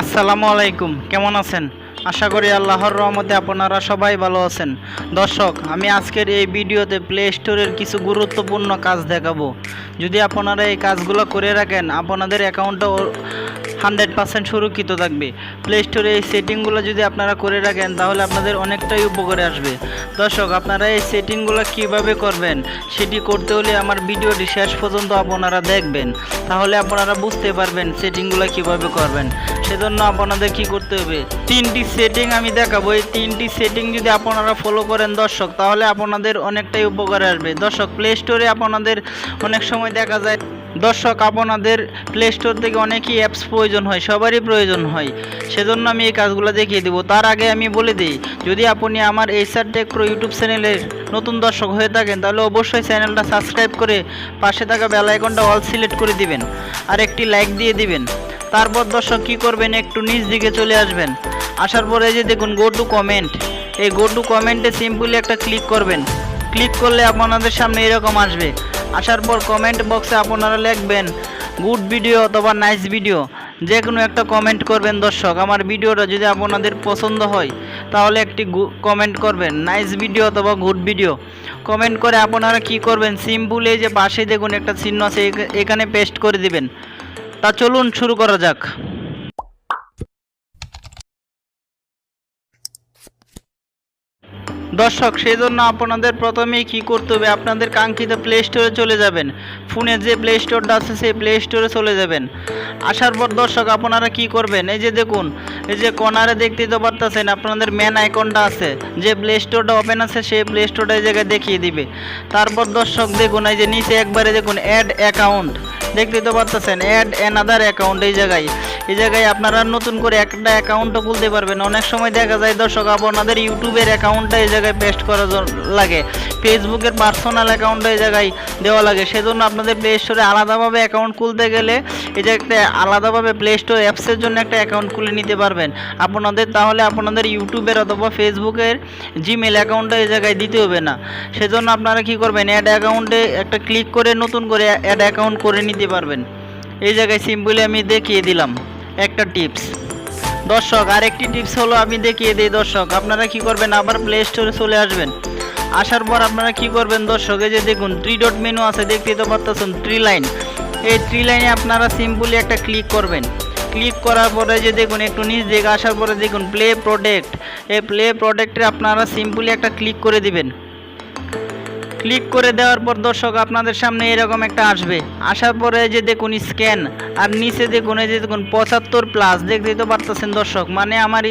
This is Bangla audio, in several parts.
আসসালামু আলাইকুম, কেমন আছেন? আশা করি আল্লাহর রহমতে আপনারা সবাই ভালো আছেন। দর্শক, আমি আজকের এই ভিডিওতে প্লে স্টোরের কিছু গুরুত্বপূর্ণ কাজ দেখাবো। যদি আপনারা এই কাজগুলো করে রাখেন, আপনাদের অ্যাকাউন্টটা 100% সুরক্ষিত থাকবে। প্লে স্টোরে এই সেটিংগুলো যদি আপনারা করে রাখেন, তাহলে আপনাদের অনেকটাই উপকারে আসবে। দর্শক, আপনারা এই সেটিংগুলো কিভাবে করবেন, সেটি করতে হলে আমার ভিডিওটি শেষ পর্যন্ত আপনারা দেখবেন, তাহলে আপনারা বুঝতে পারবেন সেটিংগুলো কিভাবে করবেন। সেজন্য আপনাদের কি করতে হবে, তিনটি সেটিং আমি দেখাবো। এই তিনটি সেটিং যদি আপনারা ফলো করেন দর্শক, তাহলে আপনাদের অনেকটাই উপকারে আসবে। দর্শক, প্লে স্টোরে আপনাদের অনেক সময় দেখা যায় দর্শক, আপনাদের প্লে স্টোর থেকে অনেকই অ্যাপস প্রয়োজন হয়, সবারই প্রয়োজন হয়। সেজন্য আমি এই কাজগুলো দেখিয়ে দেবো। তার আগে আমি বলে দিই, যদি আপনি আমার এইচআর টেক প্রো ইউটিউব চ্যানেলের নতুন দর্শক হয়ে থাকেন, তাহলে অবশ্যই চ্যানেলটা সাবস্ক্রাইব করে পাশে থাকা বেল আইকনটা অল সিলেক্ট করে দিবেন আর একটি লাইক দিয়ে দিবেন। তারপর দর্শক কী করবেন, একটু নিচ দিকে চলে আসবেন। আসার পরে যে দেখুন গো টু কমেন্ট, এই গো টু কমেন্টে সিম্পলি একটা ক্লিক করবেন। ক্লিক করলে আপনাদের সামনে এরকম আসবে। আসার পর কমেন্ট বক্সে আপনারা লিখবেন গুড ভিডিও অথবা নাইস ভিডিও, যে কোনো একটা কমেন্ট করবেন। দর্শক, আমার ভিডিওটা যদি আপনাদের পছন্দ হয়, তাহলে একটি কমেন্ট করবেন, নাইস ভিডিও অথবা গুড ভিডিও। কমেন্ট করে আপনারা কি করবেন, সিম্পলি এই যে পাশে দেখুন একটা চিহ্ন আছে, এখানে পেস্ট করে দিবেন। তা চলুন শুরু করা যাক। দর্শক, সেই জন্য আপনাদের প্রথমেই কী করতে হবে, আপনাদের কাঙ্ক্ষিত প্লে স্টোরে চলে যাবেন। ফোনে যে প্লে স্টোরটা আছে সেই প্লে স্টোরে চলে যাবেন। আসার পর দর্শক আপনারা কি করবেন, এই যে দেখুন, এই যে কর্নারে দেখতেই তো পারতেছেন আপনাদের মেন আইকনটা আছে, যে প্লে স্টোরটা ওপেন আছে সেই প্লে স্টোরটা এই জায়গায় দেখিয়ে দিবে। তারপর দর্শক দেখুন, এই যে নিচে একবারে দেখুন অ্যাড অ্যাকাউন্ট, দেখতেই তো পারতেছেন অ্যাড অ্যানাদার অ্যাকাউন্ট। এই জায়গায় আপনারা নতুন করে একটা অ্যাকাউন্টও খুলতে পারবেন। অনেক সময় দেখা যায় দর্শক, আপনাদের ইউটিউবের অ্যাকাউন্টটা এই জায়গায় পেস্ট করা লাগে, ফেসবুকের পার্সোনাল অ্যাকাউন্টটা এই জায়গায় দেওয়া লাগে। সেজন্য আপনাদের প্লে স্টোরে আলাদাভাবে অ্যাকাউন্ট খুলতে গেলে এই যে একটা আলাদাভাবে প্লে স্টোর অ্যাপসের জন্য একটা অ্যাকাউন্ট খুলে নিতে পারবেন আপনাদের। তাহলে আপনাদের ইউটিউবের অথবা ফেসবুকের জিমেল অ্যাকাউন্টটা এই জায়গায় দিতে হবে না। সেজন্য আপনারা কি করবেন, অ্যাড অ্যাকাউন্টে একটা ক্লিক করে নতুন করে অ্যাড অ্যাকাউন্ট করে নিতে পারবেন। এই জায়গায় সিম্পলি আমি দেখিয়ে দিলাম একটা টিপস। দর্শক, আরেকটি টিপস হলো আমি দেখিয়ে দিই। দর্শক, আপনারা কি করবেন, আবার প্লে স্টোরে চলে আসবেন। আসার পর আপনারা কি করবেন দর্শক, এই যে দেখুন থ্রি ডট মেনু আছে, দেখতেই তো পারতেছেন থ্রি লাইন। এই থ্রি লাইনে আপনারা সিম্পলি একটা ক্লিক করবেন। ক্লিক করার পরে যে দেখুন একটু নিচ দিকে আসার পরে দেখুন প্লে প্রোডাক্ট, এই প্লে প্রোডাক্টে আপনারা সিম্পলি একটা ক্লিক করে দিবেন। ক্লিক করে দেওয়ার পর দর্শক আপনাদের সামনে এরকম একটা আসবে। আসার পরে যে দেখুন স্ক্যান, আর নিচে দেখুন এই যে দেখুন 75+, দেখতেই তো পারতেছেন দর্শক, মানে আমার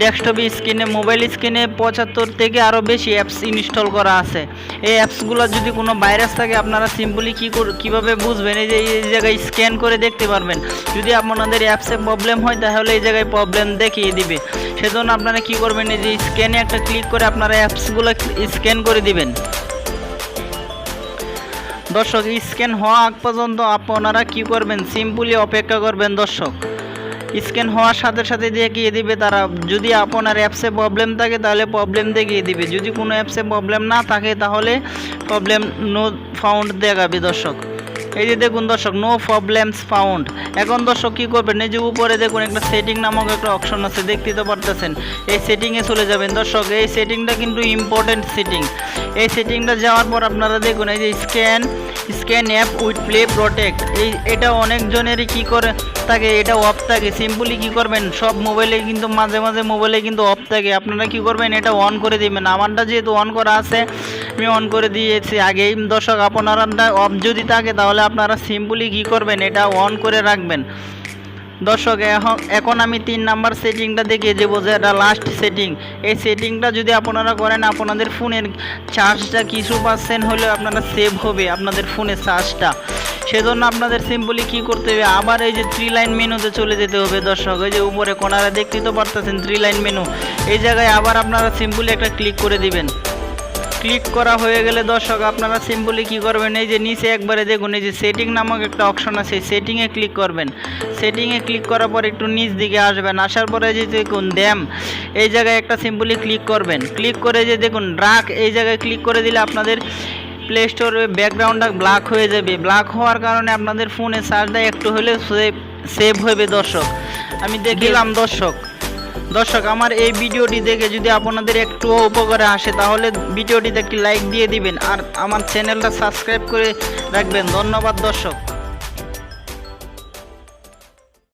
ডেস্কটপে স্ক্রিনে মোবাইল স্ক্রিনে 75 থেকে আরও বেশি অ্যাপস ইনস্টল করা আছে। এই অ্যাপসগুলো যদি কোনো ভাইরাস থাকে, আপনারা সিম্পলি কীভাবে বুঝবেন, এই যে এই জায়গায় স্ক্যান করে দেখতে পারবেন। যদি আপনাদের অ্যাপসে প্রবলেম হয়, তাহলে এই জায়গায় প্রবলেম দেখিয়ে দিবে। সেজন্য আপনারা কি করবেন, এই যে স্ক্যানে একটা ক্লিক করে আপনারা অ্যাপসগুলো স্ক্যান করে দিবেন। দর্শক, স্ক্যান হওয়া আগ পর্যন্ত আপনারা কি করবেন, সিম্পলি অপেক্ষা করবেন। দর্শক, স্ক্যান হওয়ার সাথে সাথে দেখিয়ে দিবে তারা। যদি আপনার অ্যাপসে প্রবলেম থাকে, তাহলে প্রবলেম দেখিয়ে দিবে। যদি কোনো অ্যাপসে প্রবলেম না থাকে, তাহলে প্রবলেম নো ফাউন্ড দেখাবে। দর্শক, এই যে দেখুন দর্শক, নো প্রবলেমস ফাউন্ড। এখন দর্শক কী করবেন, এই যে উপরে দেখুন একটা সেটিং নামক একটা অপশন আছে, দেখতেই তো পারতেছেন। এই সেটিংয়ে চলে যাবেন। দর্শক, এই সেটিংটা কিন্তু ইম্পর্টেন্ট সেটিং। এই সেটিংটা যাওয়ার পর আপনারা দেখুন এই যে scan app with play protect, এটা অনেকজনেরই কী করে থাকে, এটা অফ থাকে। সিম্পলি কী করবেন, সব মোবাইলে কিন্তু মাঝে মাঝে মোবাইলে কিন্তু অফ থাকে। আপনারা কী করবেন, এটা অন করে দিবেন। আমারটা যেহেতু অন করা আছে, আমি অন করে দিয়েছি আগেই। দর্শক, আপনারা অফ যদি থাকে, তাহলে আপনারা সিম্পলি কী করবেন, এটা অন করে রাখবেন। দর্শক, এখন আমি 3 নাম্বার সেটিংটা দেখিয়ে দেবো, যে এটা লাস্ট সেটিং। এই সেটিংটা যদি আপনারা করেন, আপনাদের ফোনের চার্জটা কিছু পার্সেন্ট হলেও আপনারা সেভ হবে, আপনাদের ফোনের চার্জটা। সেজন্য আপনাদের সিম্পলি কী করতে হবে, আবার এই যে থ্রি লাইন মেনুতে চলে যেতে হবে। দর্শক, এই যে উপরে কোনারে দেখতেই তো পারতেছেন থ্রি লাইন মেনু, এই জায়গায় আবার আপনারা সিম্পলি একটা ক্লিক করে দিবেন। ক্লিক করা হয়ে গেলে দর্শক আপনারা সিম্পলি কী করবেন, এই যে নিচে একবারে দেখুন এই যে সেটিং নামক একটা অপশন আছে, সেটিংয়ে ক্লিক করবেন। সেটিংয়ে ক্লিক করার পর একটু নিচ দিকে আসবেন। আসার পরে যে দেখুন দ্যাম, এই জায়গায় একটা সিম্পলি ক্লিক করবেন। ক্লিক করে যে দেখুন ড্রাগ, এই জায়গায় ক্লিক করে দিলে আপনাদের প্লে স্টোরে ব্যাকগ্রাউন্ডটা ব্ল্যাক হয়ে যাবে। ব্ল্যাক হওয়ার কারণে আপনাদের ফোনে চার্জটা একটু হলে সেভ হবে দর্শক। আমি দেখিলাম দর্শক আমার এই ভিডিওটি দেখে যদি আপনাদের একটু উপকারে আসে তাহলে ভিডিওটিতে একটি লাইক দিয়ে দিবেন আর আমার চ্যানেলটা সাবস্ক্রাইব করে রাখবেন। ধন্যবাদ দর্শক।